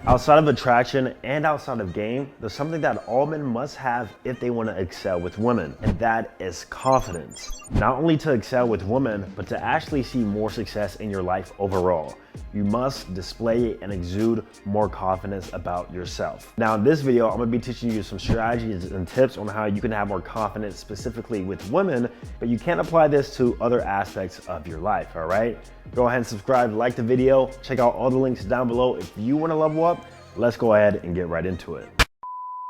Outside of attraction and outside of game, there's something that all men must have if they want to excel with women, and that is confidence. Not only to excel with women, but to actually see more success in your life overall. You must display and exude more confidence about yourself. Now in this video, I'm gonna be teaching you some strategies and tips on how you can have more confidence specifically with women, but you can apply this to other aspects of your life, all right? Go ahead and subscribe, like the video, check out all the links down below. If you wanna level up, let's go ahead and get right into it.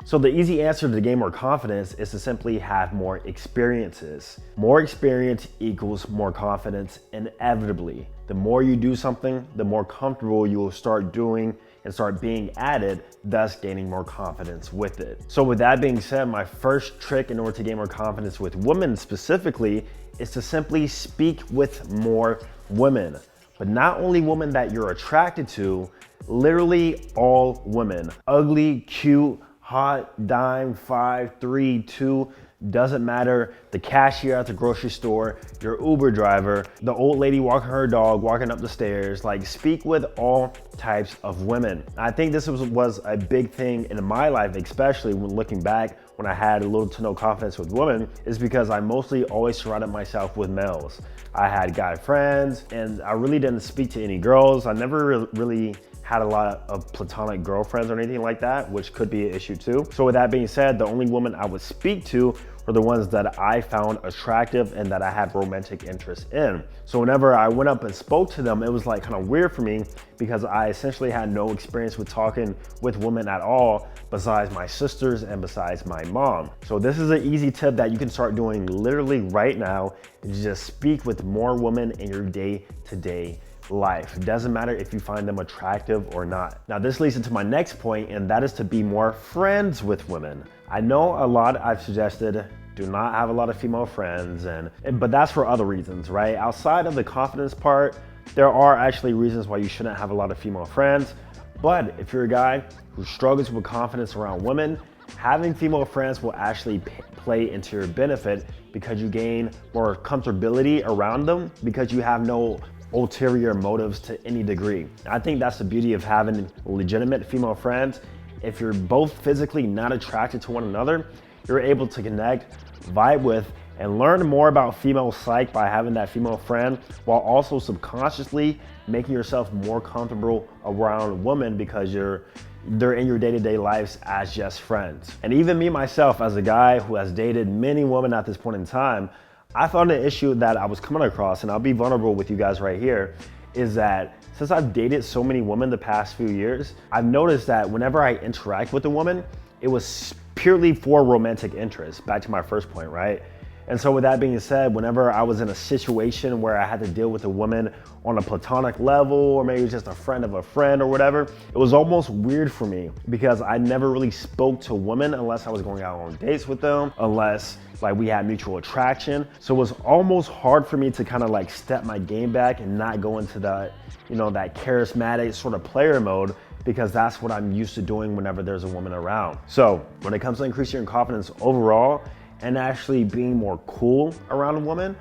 So the easy answer to gain more confidence is to simply have more experiences. More experience equals more confidence inevitably. The more you do something, the more comfortable you will start doing and start being at it, thus gaining more confidence with it. So with that being said, my first trick in order to gain more confidence with women specifically is to simply speak with more women. But not only women that you're attracted to, literally all women. Ugly, cute, hot, dime, 5, 3, 2, doesn't matter. The cashier at the grocery store, your Uber driver, the old lady walking her dog, walking up the stairs, like speak with all types of women. I think this was a big thing in my life, especially when looking back when I had little to no confidence with women, is because I mostly always surrounded myself with males. I had guy friends and I really didn't speak to any girls. I never really had a lot of platonic girlfriends or anything like that, which could be an issue too. So with that being said, the only women I would speak to were the ones that I found attractive and that I had romantic interest in. So whenever I went up and spoke to them, it was like kind of weird for me because I essentially had no experience with talking with women at all besides my sisters and besides my mom. So this is an easy tip that you can start doing literally right now, is just speak with more women in your day-to-day life. It doesn't matter if you find them attractive or not. Now this leads into my next point, and that is to be more friends with women. I know a lot I've suggested do not have a lot of female friends, but that's for other reasons, right? Outside of the confidence part, there are actually reasons why you shouldn't have a lot of female friends. But if you're a guy who struggles with confidence around women, having female friends will actually play into your benefit because you gain more comfortability around them because you have no ulterior motives to any degree. I think that's the beauty of having legitimate female friends. If you're both physically not attracted to one another, you're able to connect, vibe with, and learn more about female psyche by having that female friend, while also subconsciously making yourself more comfortable around women because they're in your day-to-day lives as just friends. And even me myself, as a guy who has dated many women at this point in time, I found an issue that I was coming across, and I'll be vulnerable with you guys right here, is that since I've dated so many women the past few years, I've noticed that whenever I interact with a woman, it was purely for romantic interest, back to my first point, right? And so with that being said, whenever I was in a situation where I had to deal with a woman on a platonic level, or maybe just a friend of a friend or whatever, it was almost weird for me because I never really spoke to women unless I was going out on dates with them, unless like we had mutual attraction. So it was almost hard for me to kind of like step my game back and not go into that, that charismatic sort of player mode, because that's what I'm used to doing whenever there's a woman around. So when it comes to increasing your confidence overall, and actually being more cool around a woman,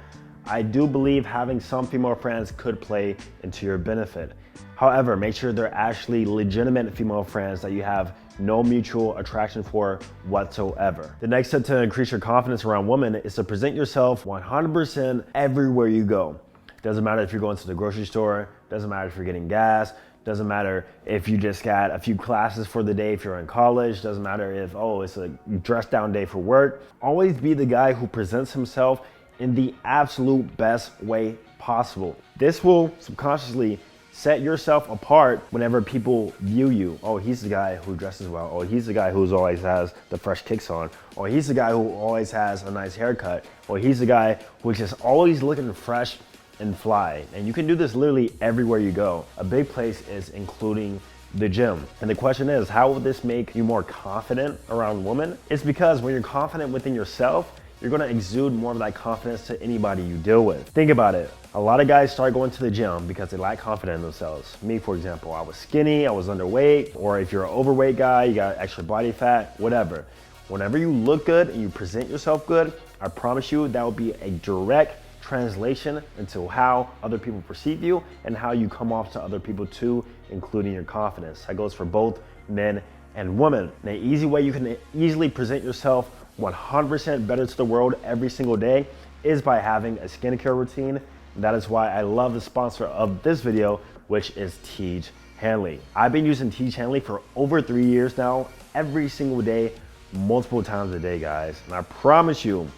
I do believe having some female friends could play into your benefit. However, make sure they're actually legitimate female friends that you have no mutual attraction for whatsoever. The next step to increase your confidence around women is to present yourself 100% everywhere you go. Doesn't matter if you're going to the grocery store, doesn't matter if you're getting gas, doesn't matter if you just got a few classes for the day, if you're in college, doesn't matter if, it's a dress down day for work. Always be the guy who presents himself in the absolute best way possible. This will subconsciously set yourself apart whenever people view you. Oh, he's the guy who dresses well. Oh, he's the guy who always has the fresh kicks on. Oh, he's the guy who always has a nice haircut. Or he's the guy who's just always looking fresh and fly. And you can do this literally everywhere you go. A big place is including the gym. And the question is, how will this make you more confident around women? It's because when you're confident within yourself, you're gonna exude more of that confidence to anybody you deal with. Think about it. A lot of guys start going to the gym because they lack confidence in themselves. Me, for example, I was skinny, I was underweight, or if you're an overweight guy, you got extra body fat, whatever. Whenever you look good and you present yourself good, I promise you that will be a direct translation into how other people perceive you and how you come off to other people too, including your confidence. That goes for both men and women. And an easy way you can easily present yourself 100% better to the world every single day is by having a skincare routine. And that is why I love the sponsor of this video, which is Tiege Hanley. I've been using Tiege Hanley for over 3 years now, every single day, multiple times a day, guys. And I promise you,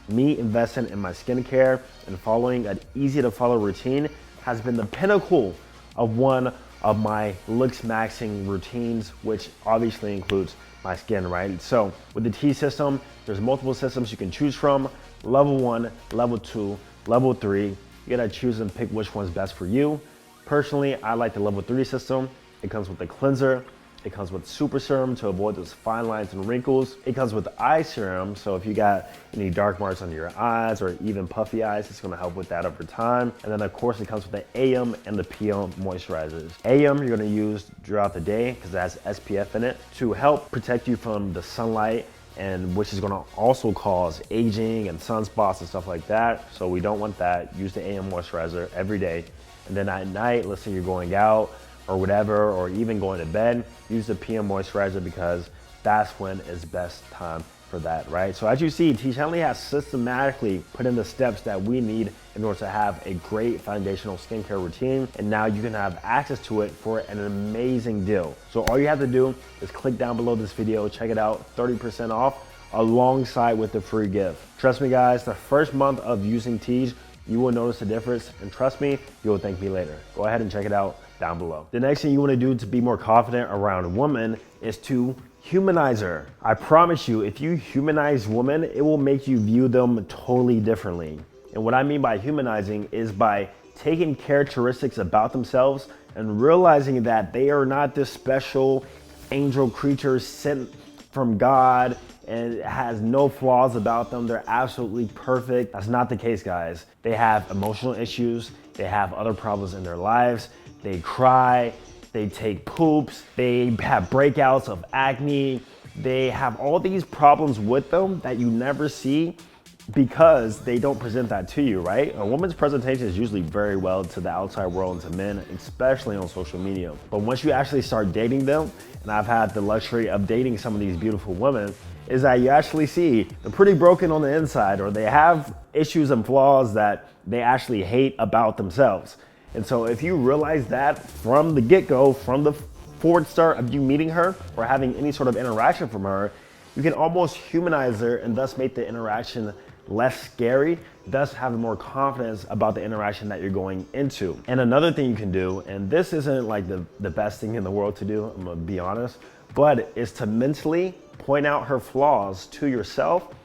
me investing in my skincare and following an easy to follow routine has been the pinnacle of one of my looks maxing routines, which obviously includes my skin, right? So with the T system, there's multiple systems you can choose from. Level 1, level 2, level 3. You gotta choose and pick which one's best for you. Personally, I like the level 3 system. It comes with the cleanser. It comes with super serum to avoid those fine lines and wrinkles. It comes with eye serum, so if you got any dark marks under your eyes or even puffy eyes, it's gonna help with that over time. And then of course it comes with the AM and the PM moisturizers. AM you're gonna use throughout the day because it has SPF in it to help protect you from the sunlight, and which is gonna also cause aging and sunspots and stuff like that. So we don't want that. Use the AM moisturizer every day. And then at night, let's say you're going out or whatever, or even going to bed, use the PM moisturizer because that's when it's best time for that, right? So as you see, Tiege Hanley has systematically put in the steps that we need in order to have a great foundational skincare routine, and now you can have access to it for an amazing deal. So all you have to do is click down below this video, check it out, 30% off alongside with the free gift. Trust me guys, the first month of using Tiege, you will notice a difference, and trust me, you'll thank me later. Go ahead and check it out down below. The next thing you want to do to be more confident around a woman is to humanize her. I promise you, if you humanize women, it will make you view them totally differently. And what I mean by humanizing is by taking characteristics about themselves and realizing that they are not this special angel creature sent from God and it has no flaws about them. They're absolutely perfect. That's not the case, guys. They have emotional issues. They have other problems in their lives. They cry, they take poops, they have breakouts of acne. They have all these problems with them that you never see because they don't present that to you, right? A woman's presentation is usually very well to the outside world and to men, especially on social media. But once you actually start dating them, and I've had the luxury of dating some of these beautiful women, is that you actually see they're pretty broken on the inside, or they have issues and flaws that they actually hate about themselves. And so if you realize that from the get-go, from the forward start of you meeting her or having any sort of interaction from her, you can almost humanize her and thus make the interaction less scary, thus having more confidence about the interaction that you're going into. And another thing you can do, and this isn't like the best thing in the world to do, I'm gonna be honest, but is to mentally point out her flaws to yourself.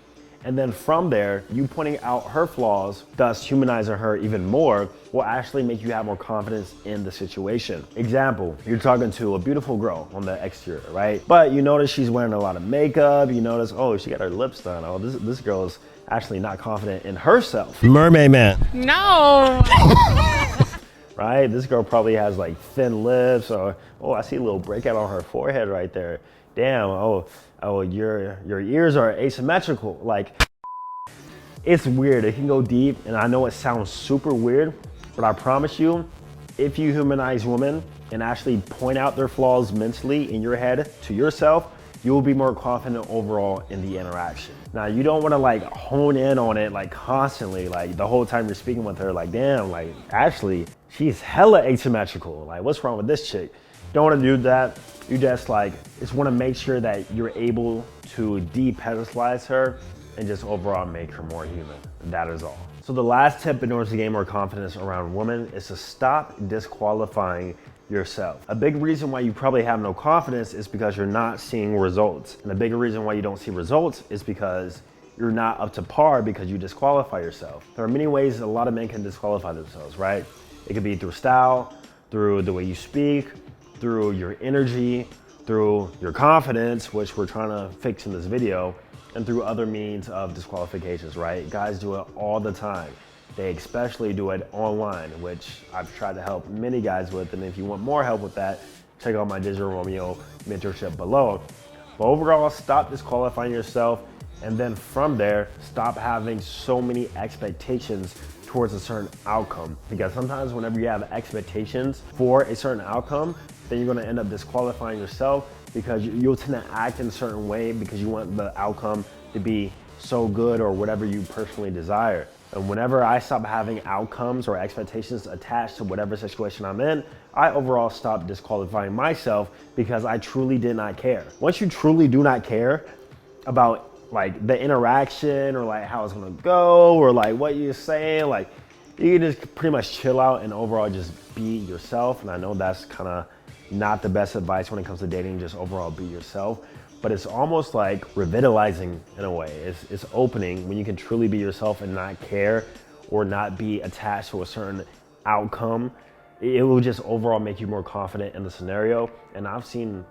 And then from there, you pointing out her flaws, thus humanizing her even more, will actually make you have more confidence in the situation. Example, you're talking to a beautiful girl on the exterior, right? But you notice she's wearing a lot of makeup. You notice, oh, she got her lips done. Oh, this girl is actually not confident in herself. Mermaid man. No. Right? This girl probably has like thin lips, or, oh, I see a little breakout on her forehead right there. Damn, oh, your ears are asymmetrical. Like, it's weird. It can go deep, and I know it sounds super weird, but I promise you, if you humanize women and actually point out their flaws mentally in your head to yourself, you will be more confident overall in the interaction. Now, you don't want to like hone in on it like constantly, like the whole time you're speaking with her, like, damn, like actually she's hella asymmetrical. Like, what's wrong with this chick? Don't want to do that. You just want to make sure that you're able to de-pedestalize her and just overall make her more human. And that is all. So the last tip in order to gain more confidence around women is to stop disqualifying yourself. A big reason why you probably have no confidence is because you're not seeing results. And a bigger reason why you don't see results is because you're not up to par because you disqualify yourself. There are many ways a lot of men can disqualify themselves, right? It could be through style, through the way you speak, through your energy, through your confidence, which we're trying to fix in this video, and through other means of disqualifications, right? Guys do it all the time. They especially do it online, which I've tried to help many guys with. And if you want more help with that, check out my Digital Romeo mentorship below. But overall, stop disqualifying yourself. And then from there, stop having so many expectations towards a certain outcome. Because sometimes whenever you have expectations for a certain outcome, then you're gonna end up disqualifying yourself because you'll tend to act in a certain way because you want the outcome to be so good or whatever you personally desire. And whenever I stop having outcomes or expectations attached to whatever situation I'm in, I overall stop disqualifying myself because I truly did not care. Once you truly do not care about like the interaction or like how it's gonna go or like what you're saying, like you can just pretty much chill out and overall just be yourself. And I know that's kind of not the best advice when it comes to dating, just overall be yourself. But it's almost like revitalizing in a way. It's opening when you can truly be yourself and not care or not be attached to a certain outcome. It will just overall make you more confident in the scenario. And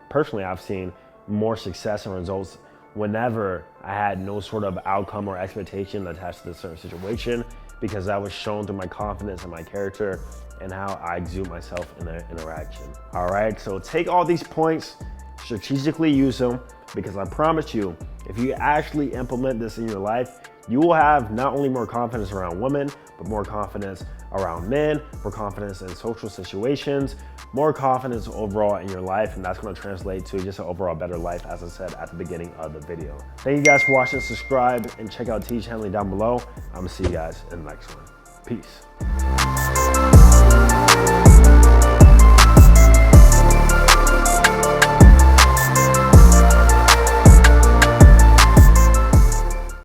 personally, I've seen more success and results whenever I had no sort of outcome or expectation attached to a certain situation, because that was shown through my confidence and my character and how I exude myself in the interaction. All right, so take all these points, strategically use them, because I promise you, if you actually implement this in your life, you will have not only more confidence around women, but more confidence around men, more confidence in social situations, more confidence overall in your life, and that's gonna translate to just an overall better life, as I said at the beginning of the video. Thank you guys for watching, subscribe, and check out T's channel down below. I'm gonna see you guys in the next one. Peace.